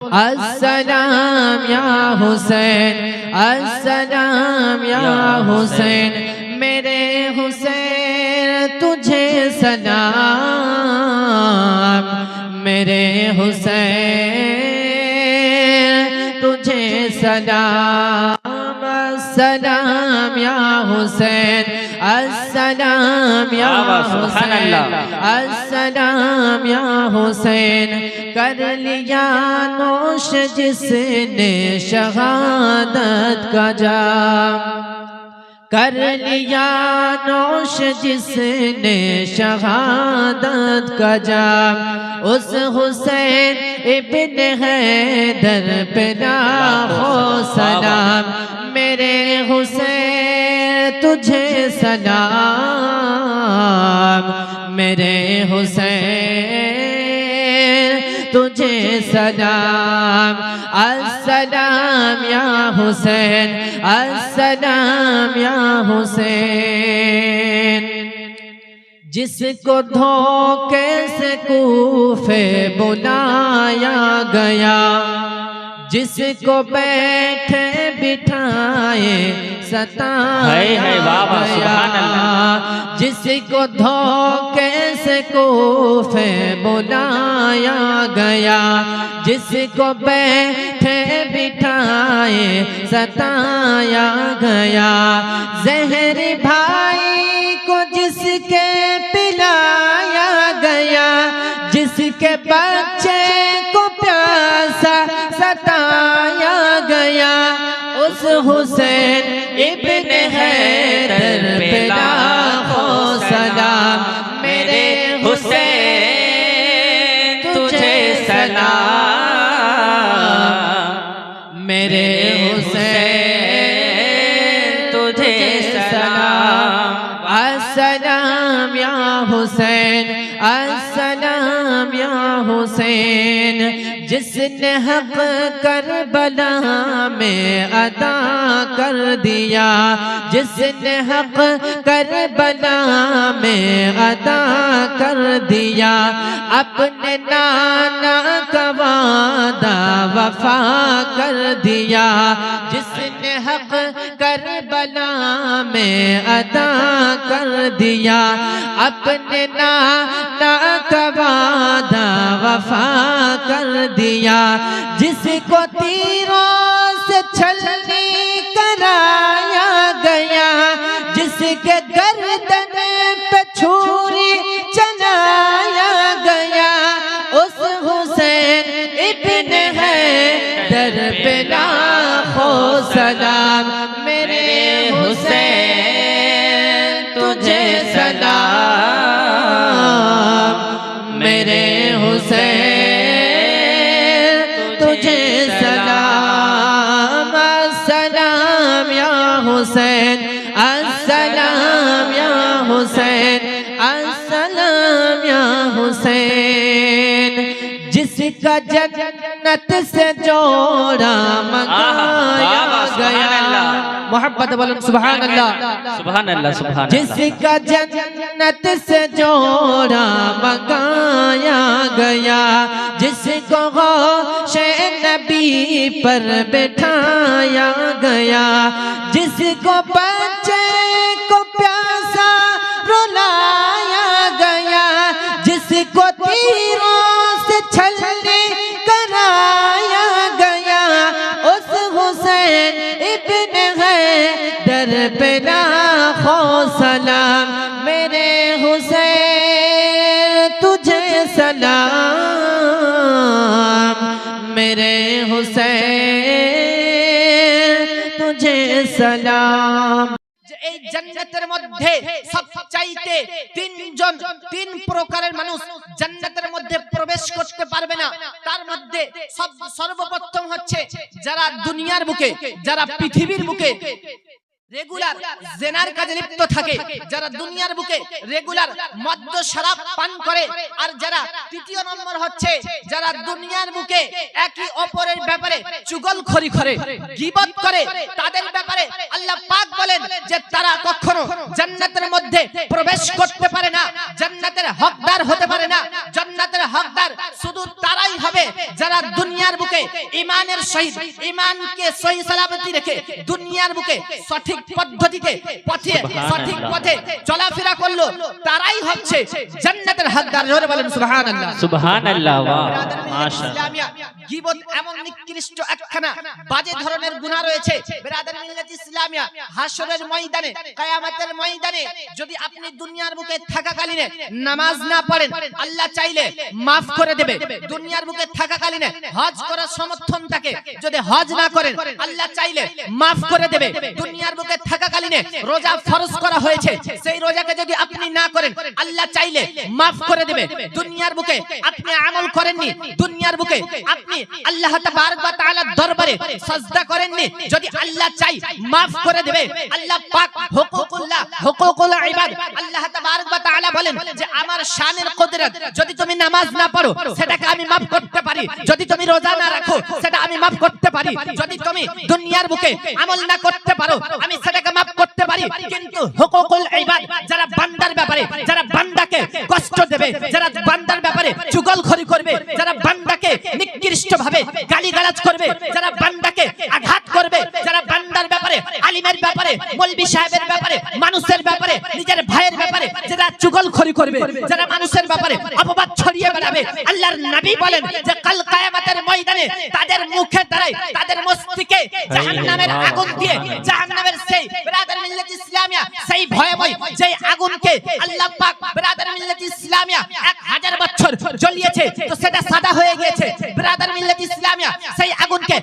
अस्सलाम या हुसैन, अस्सलाम या हुसैन, मेरे हुसैन तुझे सलाम, मेरे हुसैन तुझे सलाम। अस्सलाम या हुसैन, अस्सलाम या हुसैन, अस्सलाम या हुसैन, कर लिया नोश जिसने शहादत का जाम, कर लिया नोश जिसने शहादत का जाम, उस हुसैन इब्न हैदर पे लाखों सलाम, मेरे हुसैन तुझे सलाम, मेरे हुसैन तुझे सलाम। अस्सलाम या हुसैन, अस्सलाम या हुसैन, जिसको धोखे से कूफे बुलाया गया, जिसको बैठे बिठाए सताया गया, जिसको धोखे से कूफे बुलाया गया, जिसको बैठे बिठाए सताया गया, ज़हरी भाई को जिसके पिलाया गया, जिसके बच्चे को प्यासा सताया गया, उस हुसैन इब्न हैदर पे लाखों सलाम, मेरे हुसैन तुझे सलाम, मेरे हुसैन तुझे सलाम। अस्सलाम या हुसैन, अस्सलाम या हुसैन, जिसने हक करबला में अदा कर दिया, जिसने हक करबला में अदा कर दिया, अपने नाना का वादा वफा कर दिया, जिसने हक करबला में अदा कर दिया, अपने नाना का वादा वफा कर दिया, जिसको तीरों से छलनी कराया गया, जिसके गर्दन पे छुरी चलाया गया, उस हुसैन इब्न हैदर पे लाखों सलाम, मेरे हुसैन तुझे सलाम, मेरे हुसैन तुझे सलाम। अस्सलाम या हुसैन, अस्सलाम या हुसैन, अस्सलाम या हुसैन, जिसका जन्नत से जोड़ा मंगाया गया, मोहब्बत बोलो सुभान अल्लाह, सुभान अल्लाह, सुभान अल्लाह, जिसका जन्नत से जोड़ा मंगाया गया, जिसको गौशे नबी पर बैठाया गया, जिसको बच्चे को प्यासा रुलाया गया, जिसको तीरों से छलनी कराया गया, उस हुसैन इब्न हैदर पे लाखों सलाम, मेरे हुसैन तुझे सलाम, मेरे हुसैन तुझे सलाम। এই জান্নাতের মধ্যে সবচাইতে তিন প্রকারের মানুষ জান্নাতের মধ্যে প্রবেশ করতে পারবে না। তার মধ্যে সর্বপ্রথম হচ্ছে যারা দুনিয়ার বুকে, যারা পৃথিবীর বুকে রেগুলার জেনার কাজে লিপ্ত থাকে, যারা দুনিয়ার বুকে রেগুলার মদ্য শরাব পান করে, আর যারা তৃতীয় নম্বর হচ্ছে যারা দুনিয়ার বুকে একই অপরের ব্যাপারে চুগলখড়ি করে, গীবত করে, তাদের ব্যাপারে আল্লাহ পাক বলেন যে তারা কখনো জান্নাতের মধ্যে প্রবেশ করতে পারে না, জান্নাতের হকদার হতে পারে না, জান্নাতের হকদার শুধু তারাই হবে যারা দুনিয়ার বুকে ঈমানের সহিত ঈমানকে সহি সালামতি রেখে দুনিয়ার বুকে সঠিক পদ্ধতিতে পথে সঠিক পথে চলাফেরা করলো, তারাই হচ্ছে জান্নাতের হকদার। জোরে বলেন সুবহানাল্লাহ। সুবহানাল্লাহ। বাহ, মাশাআল্লাহ। মাশাআল্লাহ। গীবত এমন নিকৃষ্ট একখানা বাজে ধরনের গুনাহ রয়েছে বিরাদর মিল্লাত ইসলামিয়া, হাশরের ময়দানে কিয়ামতের ময়দানে যদি আপনি দুনিয়ার বুকে থাকাকালীন নামাজ না পড়েন আল্লাহ চাইলে maaf করে দেবে। দুনিয়ার বুকে থাকাকালীন হজ করার সমর্থন থাকে, যদি হজ না করেন আল্লাহ চাইলে maaf করে দেবে। দুনিয়ার বুকে থাকাকালীন রোজা ফরজ করা হয়েছে, সেই রোজাকে যদি আপনি না করেন আল্লাহ চাইলে maaf করে দেবে। দুনিয়ার বুকে আপনি আমল করেননি, দুনিয়ার বুকে আপনি আল্লাহ তাবারক ওয়া তাআলার দরবারে সাজদা করেননি, যদি আল্লাহ চাই maaf করে দেবে। আল্লাহ পাক হুকুকুল ইবাদ, আল্লাহ তাবারক ওয়া তাআলা বলেন যে আমার শানের কুদরত, যদি তুমি নামাজ না পড়ো সেটাকে আমি maaf করতে পারি, যদি তুমি রোজা না রাখো সেটা আমি maaf করতে পারি, যদি তুমি দুনিয়ার বুকে আমল না করতে পারো আমি সেটাকে maaf করতে পারি। কিন্তু হুকুকুল ইবাদ, যারা বান্দার ব্যাপারে, যারা বান্দাকে কষ্ট দেবে, যারা বান্দার ব্যাপারে চুগলখড়ি করবে, যারা বান্দাকে নিকৃষ্টভাবে গালিগালাজ করবে, যারা বান্দাকে আঘাত করবে, যারা বান্দার ব্যাপারে, আলিমের ব্যাপারে, মৌলভী সাহেবের ব্যাপারে, মানুষের ব্যাপারে, নিজের ভাইয়ের ব্যাপারে যারা চুগলখড়ি করবে, যারা মানুষের ব্যাপারে অপবাদ ছড়িয়ে বেড়াবে, আল্লাহর নবী বলেন যে কাল কিয়ামতের ময়দানে তাদের মুখে দাঁড়ায়, তাদের মস্তিষ্কে জাহান্নামের আগুন দিয়ে, জাহান্নামের সেই বিরাদর মিল্লাত ইসলামিয়া সেই ভয়াবহ যেই আগুনকে আল্লাহ পাক বিরাদর মিল্লাত ইসলামিয়া 1000 বছর জ্বলিয়েছে তো সেটা সাদা হয়ে গিয়েছে। বিরাদর মিল্লাত ইসলামিয়া সেই আগুনকে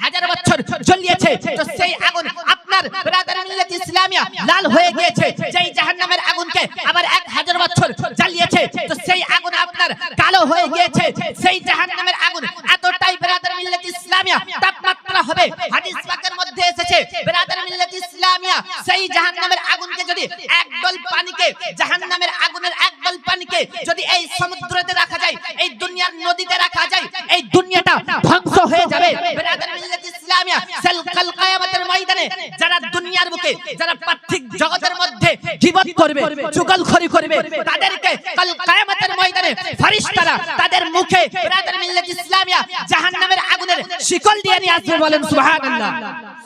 1000 বছর জ্বলিয়েছে তো সেই আগুন আপনার বিরাদর মিল্লাত ইসলামিয়া লাল হয়ে গিয়েছে। যেই জাহান্নামের আগুনকে আবার 1000 বছর জ্বালিয়েছে তো সেই আগুন আপনার কালো হয়ে গিয়েছে। সেই জাহান্নামের আগুন এতটাই বিরাদর মিল্লাত ইসলামিয়া তাপমাত্রা হবে, হাদিস পাকের মধ্যে এসেছে বিরাদর মিল্লাত ইসলামিয়া সেই জাহান্নামের আগুনকে যদি একদল পানিকে, জাহান্নামের আগুনের একদল পানিকে যদি এই সমুদ্রতে রাখা যায়, এই দুনিয়ার নদীতে রাখা যায়, এই দুনিয়াটা ধ্বংস হয়ে যাবে। বিরাদর মিল্লাত ইসলামিয়া কাল কিয়ামতের ময়দানে যারা দুনিয়ার বুকে, যারা পার্থিব জগতের মধ্যে গীবত করবে, চুগলখড়ি করবে, তাদেরকে কাল কিয়ামতের ময়দানে ফেরেশতারা তাদের মুখে বিরাদর মিল্লাত ইসলামিয়া জাহান্নামের আগুনের শিকল দিয়ে নিয়ে আসবে। বলেন সুবহানাল্লাহ।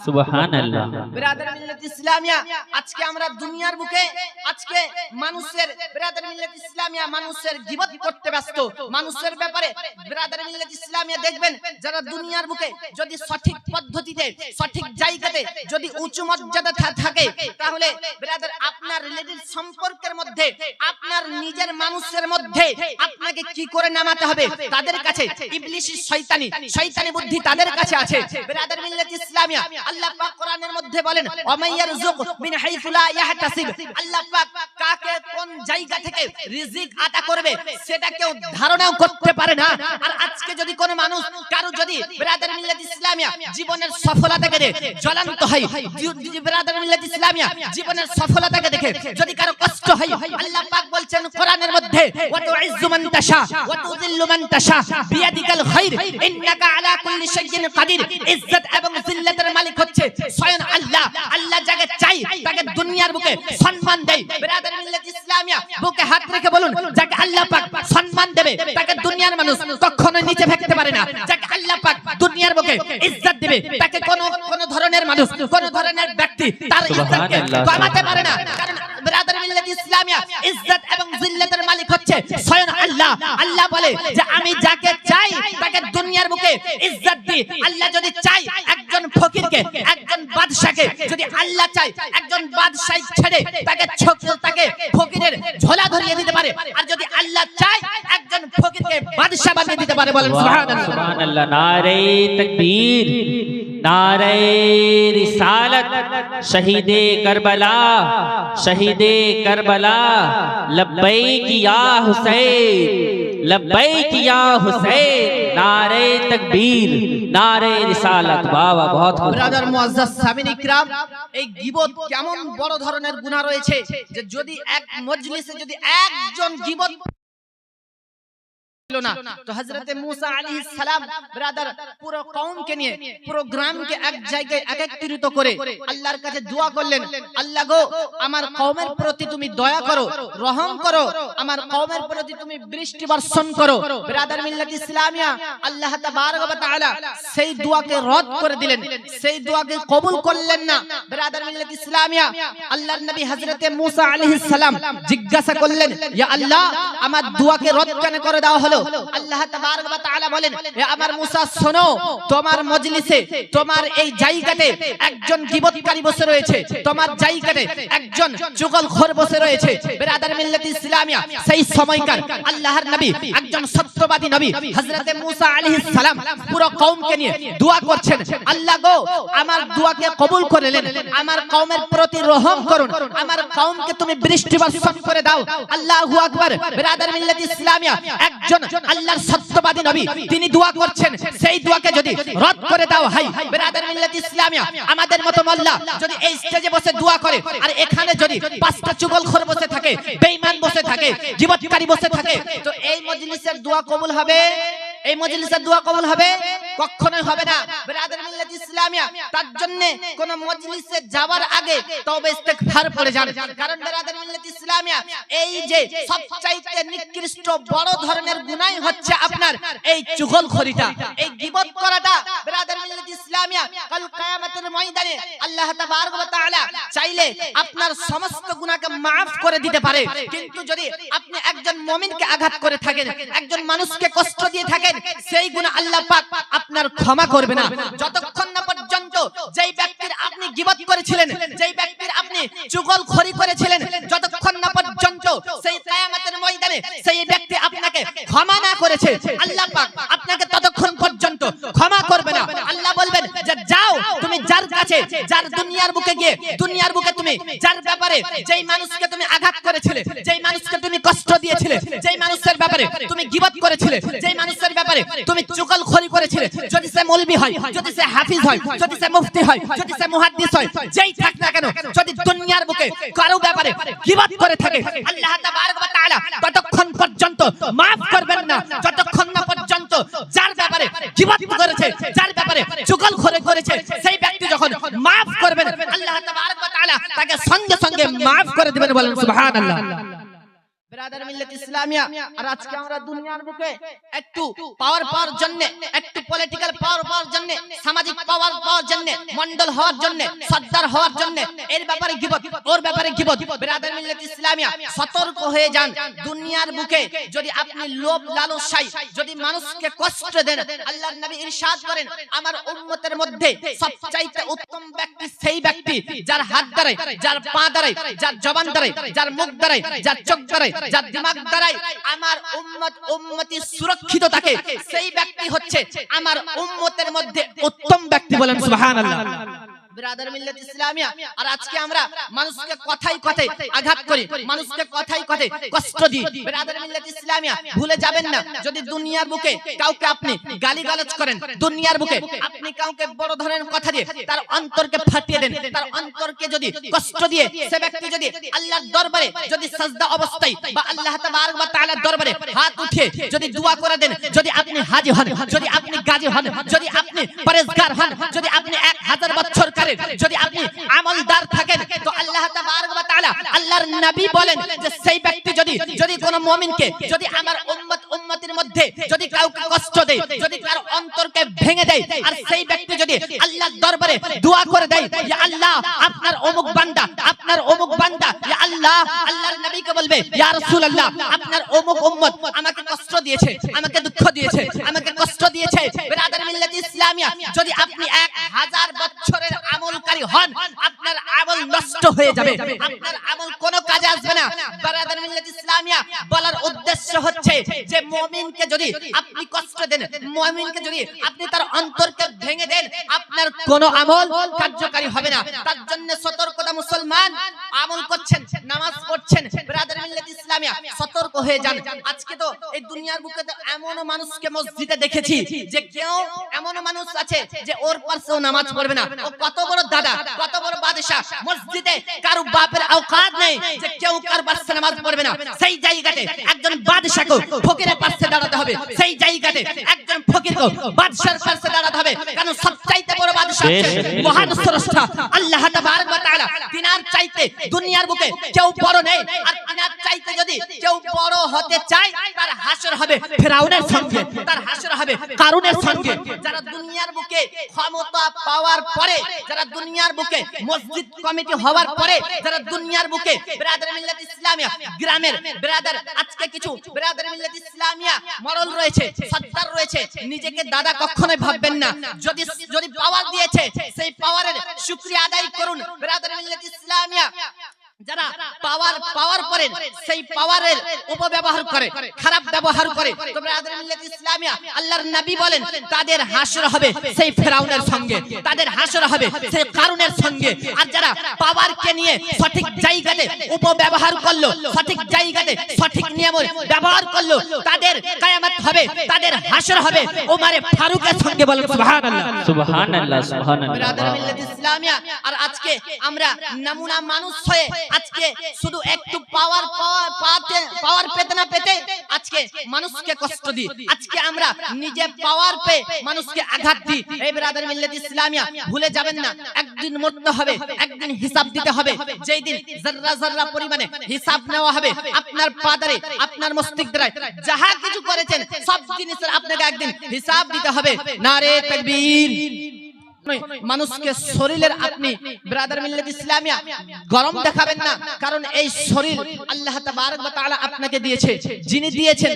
সুবহানাল্লাহ। বিরাদর মিল্লাত ইসলামিয়া আজকে আমরা দুনিয়ার বুকে আজকে মানুষের বিরাদর মিল্লাত ইসলামিয়া মানুষের গীবত করতে ব্যস্ত, মানুষের ব্যাপারে বিরাদর মিল্লাত ইসলামিয়া দেখবেন যারা দুনিয়ার বুকে যদি সঠিক পদ্ধতিতে সঠিক জায়গাতে যদি উঁচু মর্যাদা থাকে তাহলে বিরাদর আপনার রিলেটিভ সম্পর্কের মধ্যে, আপনার নিজের মানুষের মধ্যে আপনাকে কি করে নামাতে হবে তাদের কাছে ইবলিশি শয়তানি বুদ্ধি তাদের কাছে আছে। বিরাদর মিল্লাত ইসলামিয়া আল্লাহ পাক কোরআনের মধ্যে বলেন ওয়ামাইয়ারযুক মিন হাইসু লা ইয়াহতাসিব, আল্লাহ পাক কাকে কোন জায়গা থেকে রিজিক আতা করবে সেটা কেউ ধারণাও করতে পারে না। আর আজকে যদি কোনো মানুষ কারো যদি বিরাদর মিল্লাত ইসলামিয়া জীবনের সফলতাকে দেখে জ্বলন্ত হয়, বিরাদর মিল্লাত ইসলামিয়া জীবনের সফলতাকে দেখে যদি কারো কষ্ট হয়, আল্লাহ পাক বলছেন কোরআনের মধ্যে ওয়া তুইজ্জু মান তাশা ওয়া তুযিল্লু মান তাশা বিয়াদিকাল খায়র ইন্নাকা আলা কুল্লি শাইইন কাদির। ইজ্জত এবং জিল্লাতের মালিক হচ্ছে স্বয়ং আল্লাহ। আল্লাহ যাকে চাই তাকে দুনিয়ার বুকে সম্মান দেয়। বিরাদর মিল্লাত ইসলামিয়া বুকে হাত রেখে বলুন, যাকে আল্লাহ পাক সম্মান দেবে তাকে দুনিয়ার মানুষ কখনো নিচে ফেলতে পারে না। যাকে আল্লাহ পাক দুনিয়ার বুকে ইজ্জত দেবে তাকে কোন ধরনের মানুষ, কোন ধরনের ব্যক্তি তার ইজ্জতকে কমাতে পারে না। কারণ বিরাদর মিল্লাত ইসলামিয়া ইজ্জত এবং জিল্লাতের মালিক হচ্ছে স্বয়ং আল্লাহ। আল্লাহ বলে যে আমি যাকে চাই তাকে দুনিয়ার বুকে ইজ্জত দিই। আল্লাহ যদি চাই একজন ফকিরকে, একজন বাদশাকে, যদি আল্লাহ চাই একজন বাদশাহ ছেড়ে তাকে ফকিরের ঝোলা ধরিয়ে দিতে পারে। আর যদি আল্লাহ চাই একজন ফকিরকে বাদশাহ বানিয়ে দিতে পারে। বলেন সুবহানাল্লাহ। সুবহানাল্লাহ। নারে তাকবীর, নারে রিসালাত, শহীদে করবলা, শহীদে করবলা, লব্বैक या हुसैन, लब्बैक या हुसैन, नारे तकबीर, नारे रिसालत। বাবা बहुत ব্রাদার মুআজ্জাজ সামিন ইকরাম, এই গীবত কেমন বড় ধরনের গুনাহ রয়েছে যে যদি এক মজলিসে যদি একজন গীবত না। তো হযরতে মুসা আলাইহিস সালাম ব্রাদার পুরো কওমকে নিয়ে পুরো গ্রামকে এক জায়গায় একত্রিত করে আল্লাহর কাছে দোয়া করলেন, আল্লাহ গো আমার কওমের প্রতি তুমি দয়া করো, রহম করো, আমার কওমের প্রতি তুমি বৃষ্টি বর্ষণ করো। ব্রাদার মিল্লাত ইসলামিয়া আল্লাহ তাবারক ওয়া তাআলা সেই দোয়াকে রদ করে দিলেন, সেই দোয়াকে কবুল করলেন না। ব্রাদার মিল্লাত ইসলামিয়া আল্লাহর নবী হযরতে মুসা আলাইহিস সালাম জিজ্ঞাসা করলেন, ইয়া আল্লাহ আমার দোয়াকে রদ কেন করে দেওয়া হলো? আল্লাহ তাবারক ওয়া তাআলা বলেন, হে আমার মুসা শোনো, তোমার মজলিসে তোমার এই জায়গাতে একজন গীবতকারী বসে রয়েছে, তোমার জায়গাতে একজন চুগলখোর বসে রয়েছে। বিরাদার মিল্লাত ইসলামিয়া সেই সময়কার আল্লাহর নবী একজন সত্যবাদী নবী হযরতে মুসা আলাইহিস সালাম পুরো কওমকে নিয়ে দোয়া করছেন, আল্লাহ গো আমার দোয়াকে কবুল করে নেন, আমার কওমের প্রতি রহম করুন, আমার কওমকে তুমি বৃষ্টি বর্ষণ করে দাও। আল্লাহু আকবার। বিরাদার মিল্লাত ইসলামিয়া একজন আল্লাহর সত্যবাদী নবী তিনি দোয়া করছেন, সেই দোয়াকে যদি রদ করে দাও হয়, বিরাদার মিল্লাত ইসলামিয়া আমাদের মতো মোল্লা যদি এই স্টেজে বসে দোয়া করে আর এখানে যদি পাঁচটা চুগলখোর বসে থাকে, বেঈমান বসে থাকে, গীবতকারী বসে থাকে, তো এই মজলিসের দোয়া কবুল হবে? এই মজলিসের দোয়া কবুল হবে? কখনোই হবে না। বিরাদার মিল্লাত ইসলামিয়া তার জন্য কোন মজলিসে যাওয়ার আগে তওবা ইস্তিগফার পড়ে যান। কারণ বিরাদার মিল্লাত ইসলামিয়া এই যে সবচাইতে নিকৃষ্ট বড় ধরনের গুনাহ হচ্ছে আপনার এই চুগলখড়িটা, এই গীবত করাটা। বিরাদার মিল্লাত ইসলামিয়া কাল কিয়ামতের ময়দানে আল্লাহ তাবারক ওয়া তাআলা চাইলে আপনার সমস্ত গুনাহকে maaf করে দিতে পারে, কিন্তু যদি আপনি একজন মুমিনকে আঘাত করে থাকেন, একজন মানুষকে কষ্ট দিয়ে থাকেন, সেই গুনাহ আল্লাহ পাক আপনার ক্ষমা করবে না যতক্ষণ না পর্যন্ত যেই ব্যক্তির আপনি গীবত করেছিলেন, যেই ব্যক্তির আপনি চুগলখড়ি করেছিলেন, যতক্ষণ না পর্যন্ত সেই কিয়ামতের ময়দানে সেই ব্যক্তি আপনাকে ক্ষমা না করেছে, আল্লাহ পাক আপনাকে ততক্ষণ পর্যন্ত ক্ষমা করবে না। আল্লাহ বলবেন যে যাও তুমি যার কাছে, যার দুনিয়ার বুকে গিয়ে, দুনিয়ার বুকে তুমি যার ব্যাপারে যেই মানুষকে তুমি আঘাত করেছিলে, যেই মানুষকে তুমি কষ্ট দিয়েছিলে, যেই মানুষের ব্যাপারে তুমি গীবত করেছিলে, যেই মানুষের ব্যাপারে তুমি চুগলখড়ি করেছিলে, যদি সে মৌলবি হয়, যদি সে হাফিজ হয়, যদি সে মুফতি হয়, যদি সে মুহাদ্দিস হয়, যেই থাক না কেন, যদি দুনিয়ার বুকে কারো ব্যাপারে গীবত করে থাকে, আল্লাহ তাবারক ওয়া তাআলা ততক্ষণ পর্যন্ত maaf করবেন না যতক্ষণ না পর্যন্ত যার ব্যাপারে গীবত করেছে, যার ব্যাপারে চুগলখড়ি করেছে, সেই ব্যক্তি যখন maaf করবেন আল্লাহ তাবারক ওয়া তাআলা তাকে সঙ্গে সঙ্গে maaf করে দিবেন। বলেন সুবহানাল্লাহ। বিরাদার মিল্লাত ইসলামিয়া আর আজকে আমরা দুনিয়ার বুকে একটু পাওয়ার পাওয়ার জন্য, একটু পলিটিক্যাল পাওয়ার পাওয়ার জন্য, সামাজিক পাওয়ার পাওয়ার জন্য, মন্ডল হওয়ার জন্য, সর্দার হওয়ার জন্য এর ব্যাপারে গীবত, ওর ব্যাপারে গীবত। বিরাদার মিল্লাত ইসলামিয়া সতর্ক হয়ে যান। দুনিয়ার বুকে যদি আপনি লোভ লালসায় যদি মানুষকে কষ্ট দেন, আল্লাহর নবী ইরশাদ করেন আমার উম্মতের মধ্যে সবচাইতে উত্তম ব্যক্তি সেই ব্যক্তি যার হাত দ্বারাই, যার পা দ্বারাই, যার জবান দ্বারাই, যার মুখ দ্বারাই, যার চোখ দ্বারাই, যার দিমাগ দ্বারাই আমার উম্মতি সুরক্ষিত থাকে, সেই ব্যক্তি হচ্ছে আমার উম্মতের মধ্যে উত্তম ব্যক্তি। বলেন সুবহানাল্লাহ। বিরাদার মিল্লাত ইসলামিয়া আর আজকে আমরা মানুষকে কথাই কথাই আঘাত করি, মানুষকে কথাই কথাই কষ্ট দিই। বিরাদার মিল্লাত ইসলামিয়া ভুলে যাবেন না, যদি দুনিয়ার বুকে কাউকে আপনি গালিগালাজ করেন, দুনিয়ার বুকে আপনি কাউকে বড় ধরনের কথা দিয়ে তার অন্তরকে ফাটিয়ে দেন, তার অন্তরকে যদি কষ্ট দিয়ে সে ব্যক্তি যদি আল্লাহর দরবারে যদি সাজদা অবস্থায় বা আল্লাহ তাবারক ওয়া তাআলার দরবারে হাত উঠিয়ে যদি দোয়া করে দেন, যদি আপনি হাজী হন, যদি আপনি গাজী হন, যদি আপনি পরেজগার হন, যদি আপনি 1000 বছর যদি আপনি আমলদার থাকেন, তো আল্লাহ তাবারক ওয়া তাআলা আল্লাহর নবী বলেন যে সেই ব্যক্তি যদি কোন মুমিনকে যদি আমার উম্মতের মধ্যে যদি কাউকে কষ্ট দেয়, যদি কার অন্তরকে ভেঙে দেয়, আর সেই ব্যক্তি যদি আল্লাহর দরবারে দোয়া করে দেয় ইয়া আল্লাহ আপনার অমুক বান্দা, আপনার অমুক বান্দা ইয়া আল্লাহ, আল্লাহর নবীকে বলবে ইয়া রাসূলুল্লাহ আপনার অমুক উম্মত আমাকে কষ্ট দিয়েছে, আমাকে দুঃখ দিয়েছে, আমাকে কষ্ট দিয়েছে। বিরাদার মিল্লাত ইসলামিয়া যদি আপনি 1000 বছরের আমলকারী হন, আপনার আমল নষ্ট হয়ে যাবে, আপনার আমল কোনো কাজে আসবে না। বিরাদার মিল্লাত ইসলামিয়া বলার উদ্দেশ্য হচ্ছে যে মুমিনকে যদি আপনি কষ্ট দেন, মুমিনকে যদি আপনি তার অন্তরকে ভেঙে দেন, আপনার কোনো আমল কার্যকারী হবে না। তার জন্য সতর্কতা, মুসলমান আমল করছেন, নামাজ পড়ছেন, বিরাদার মিল্লাত ইসলামিয়া সতর্ক হয়ে যান। আজকে তো এই দুনিয়ার বুকে তো এমন মানুষকে মসজিদে দেখেছি যে কেউ এমন মানুষ আছে যে ওর পাশেও নামাজ পড়বে না, ও কত বড় দাদা, কত বড় বাদশা, মসজিদে কারো বাপের औकात নেই যে কেউ কার পাশে নামাজ পড়বে না। সেই জায়গাতে একজন বাদশাকে ফকিরের পাশে দাঁড়াতে হবে, সেই জায়গাতে একজন ফকিরকে বাদশার পাশে দাঁড়াতে হবে। কারণ সবচাইতে বড় বাদশা হচ্ছে মহান স্রষ্টা আল্লাহ তাবারক ওয়া তাআলা। তিনার চাইতে দুনিয়ার বুকে কেউ বড় নেই। আর তিনার চাইতে যদি কেউ বড় হতে চায় তার হাসর হবে ফিরাউনের সঙ্গে, তার হাসর হবে কারুনের সঙ্গে। যারা দুনিয়ার বুকে ক্ষমতা পাওয়ার পরে, যারা দুনিয়ার বুকে মসজিদ কমিটি হওয়ার পরে, যারা দুনিয়ার বুকে বিরাদর মিল্লাত ইসলামিয়া গ্রামের বিরাদর, আজকে কিছু বিরাদর মিল্লাত ইসলামিয়া মরল রয়েছে, সত্তার রয়েছে, নিজেকে দাদা কখনোই ভাববেন না। যদি পাওয়ার দিয়েছে সেই পাওয়ারের শুকরিয়া আদায় করুন। বিরাদর মিল্লাত ইসলামিয়া যারা পাওয়ার পরে সেই পাওয়ারের অপব্যবহার করে, খারাপ ব্যবহার করে, তো বিরাদর মিল্লাত ইসলামিয়া আল্লাহর নবী বলেন তাদের হাসর হবে সেই ফিরাউনের সঙ্গে, তাদের হাসর হবে সেই কারুনের সঙ্গে। আর যারা পাওয়ারকে নিয়ে সঠিক জায়গাতে অপব্যবহার করলো, সঠিক জায়গাতে সঠিক নিয়মের ব্যবহার করলো, তাদের কিয়ামত হবে, তাদের হাসর হবে ওমর ফারুকের সঙ্গে। বলেন সুবহানাল্লাহ সুবহানাল্লাহ সুবহানাল্লাহ। বিরাদর মিল্লাত ইসলামিয়া আর আজকে আমরা নমুনা মানুষ হয়ে আজকে শুধু একটু পাওয়ার পেতে না পেতে আজকে মানুষকে কষ্ট দিই, আজকে আমরা নিজে পাওয়ার পেয়ে মানুষকে আঘাত দিই। এই বিরাদর মিল্লাত ইসলামিয়া ভুলে যাবেন না, একদিন মরতে হবে, একদিন হিসাব দিতে হবে। যেই দিন যারা যারা পরিমাণে হিসাব নেওয়া হবে, আপনার পাদারে আপনার মস্তিষ্কে যাহা কিছু করেছেন সব জিনিসের আপনাকে একদিন হিসাব দিতে হবে। নারে তাকবীর। মানুষকে শরীরের আপনি বিরাদর মিল্লাত ইসলামিয়া গরম দেখাবেন না, কারণ এই শরীর আল্লাহ তাবারক ওয়া তাআলা আপনাকে দিয়েছে। যিনি দিয়েছেন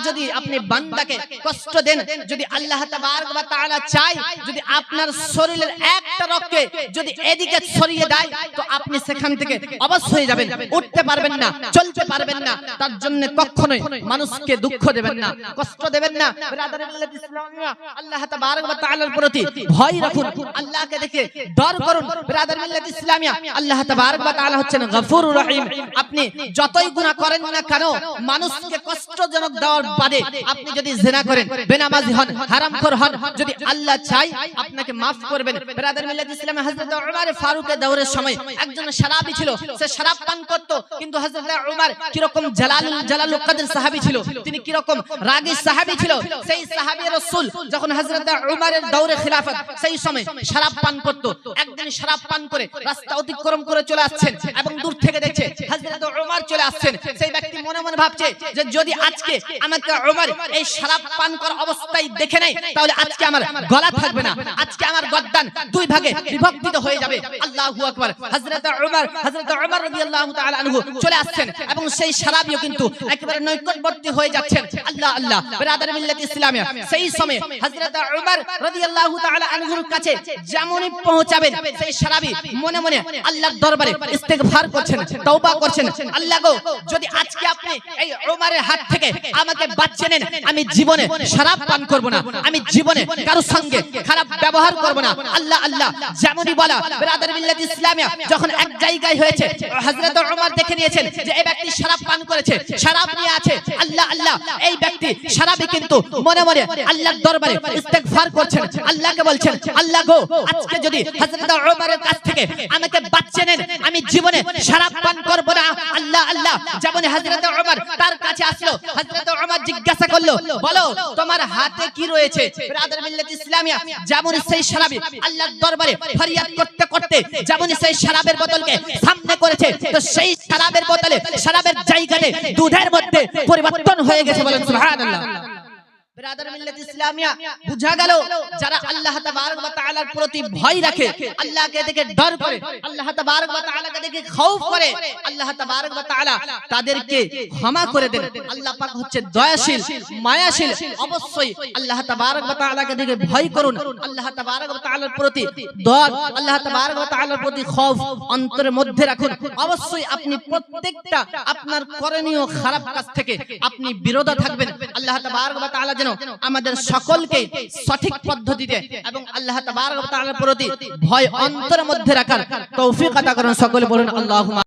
যদি আপনি বান্দাকে কষ্ট দেন, যদি আল্লাহ তাবারক ওয়া তাআলা চায় যদি আপনার শরীরের একটা রগকে যদি এদিকে সরিয়ে দেয় তো আপনি সেখান থেকে অবশ হয়ে যাবেন, উঠতে পারবেন না, চলতে পারবেন না। তার জন্য কখনোই মানুষকে দুঃখ দেবেন না, কষ্ট দেবেন না। বিরাদর মিল্লাত ইসলামিয়া আল্লাহ তাবারক ওয়া তাআলার প্রতি ভয় রাখুন, আল্লাহকে দেখে ডর করুন। বিরাদর মিল্লাত ইসলামিয়া আল্লাহ তাবারক ওয়া তাআলা হচ্ছেন গফুরুর রহিম। আপনি যতই গুনাহ করেন না কেন, মানুষকে কষ্টজনক দেওয়ার বাদে আপনি যদি জিনা করেন, বেনামাজি হন, হারামখোর হন, যদি আল্লাহ চায় আপনাকে maaf করবেন। বিরাদর মিল্লাত ইসলামিয়া হযরত ওমর ফারুকের দৌরের সময় একজন শরাবী ছিল, সে শরাব পান করত। কিন্তু হযরত ওমর কি রকম জালালুল কদর সাহাবী ছিল, তিনি কি রকম রাগী সাহাবী ছিল। সেই সাহাবী রাসূল যখন হযরত ওমরের দৌরে খিলাফত সেই সময় শরাব পান করত। একদিন শরাব পান করে রাস্তা অতিক্রম করে চলে আসছেন এবং দূর থেকে দেখছে হযরত ওমর চলে আসছেন। সেই ব্যক্তি মনে মনে ভাবছে যে যদি আজকে আমাকে ওমর এই শরাব পান করা অবস্থায় দেখে নেয় তাহলে আজকে আমার গলা থাকবে না, আজকে আমার গর্দান দুই ভাগে বিভক্ত হয়ে যাবে। আল্লাহু আকবার। হযরত ওমর রাদিয়াল্লাহু তাআলা আনহু চলে আসছেন এবং সেই শরাবিও কিন্তু একেবারে নৈকটবর্তী হয়ে যাচ্ছেন। আল্লাহ আল্লাহ। বিরাদর মিল্লাত ইসলামিয়া সেই সময় হযরত ওমর রাদিয়াল্লাহু তাআলা আনহুর কাছে যেমনই পৌঁছাবেন সেই শরাবী মনে মনে আল্লাহর দরবারে ইস্তিগফার করছেন, তওবা করছেন। আল্লাহ গো, যদি আজকে আপনি এই ওমরের হাত থেকে আমাকে বাঁচিয়ে নেন, আমি জীবনে শরাব পান করব না, আমি জীবনে কারোর সঙ্গে খারাপ ব্যবহার করব না। আল্লাহ আল্লাহ। যেমনই বলা বিরাদর মিল্লাত ইসলামিয়া যখন এক জায়গায় হয়েছে, হযরত ওমর দেখে নিয়েছেন যে এই ব্যক্তি শরাব পান করেছে, শরাব নিয়ে আছে। আল্লাহ আল্লাহ। এই ব্যক্তি শরাবী কিন্তু মনে মনে আল্লাহর দরবারে ইস্তিগফার করছেন, আল্লাহকে বলছেন আল্লাহ গো, আজকে যদি হযরত ওমরের কাছ থেকে আমাকে বাঁচিয়ে নেন, আমি জীবনে শরাব পান করব না। আল্লাহ আল্লাহ। যেমন হযরত ওমর তার কাছে আসলো, হযরত ওমর জিজ্ঞাসা করলো, বলো তোমার হাতে কি রয়েছে? বিরাদর মিল্লাত ইসলামিয়া যেমন সেই শরাবী আল্লাহর দরবারে ফরিয়াদ করতে করতে যেমন সেই শরাবের বোতলকে সামনে করেছে, তো সেই শরাবের বোতলে শরাবের জায়গাতে দুধের মধ্যে পরিবর্তন হয়ে গেছে। বলেন সুবহানাল্লাহ। বিরাদর মিল্লাত ইসলামিয়া বুঝা গেল যারা আল্লাহ তাবারক ওয়া তাআলার প্রতি ভয় রাখে, আল্লাহকে দেখে ডর করে, আল্লাহ তাবারক ওয়া তাআলাকে দেখে খৌফ করে, আল্লাহ তাবারক ওয়া তাআলা তাদেরকে ক্ষমা করে দেন। আল্লাহ পাক হচ্ছে দয়াশীল, মায়াশীল। অবশ্যই আল্লাহ তাবারক ওয়া তাআলাকে দেখে ভয় করুন, আল্লাহ তাবারক ওয়া তাআলার প্রতি দর, আল্লাহ তাবারক ওয়া তাআলার প্রতি খৌফ অন্তরের মধ্যে রাখুন। অবশ্যই আপনি প্রত্যেকটা আপনার করণীয় খারাপ কাজ থেকে আপনি বিরত থাকবেন। আল্লাহ তাবারক ওয়া তাআলা আমাদের সকলকে সঠিক পদ্ধতিতে এবং আল্লাহ তাবারক ওয়া তাআলার প্রতি ভয় অন্তরের মধ্যে রাখার তৌফিক আতা করুন। সকলে বলুন আল্লাহুম্মা।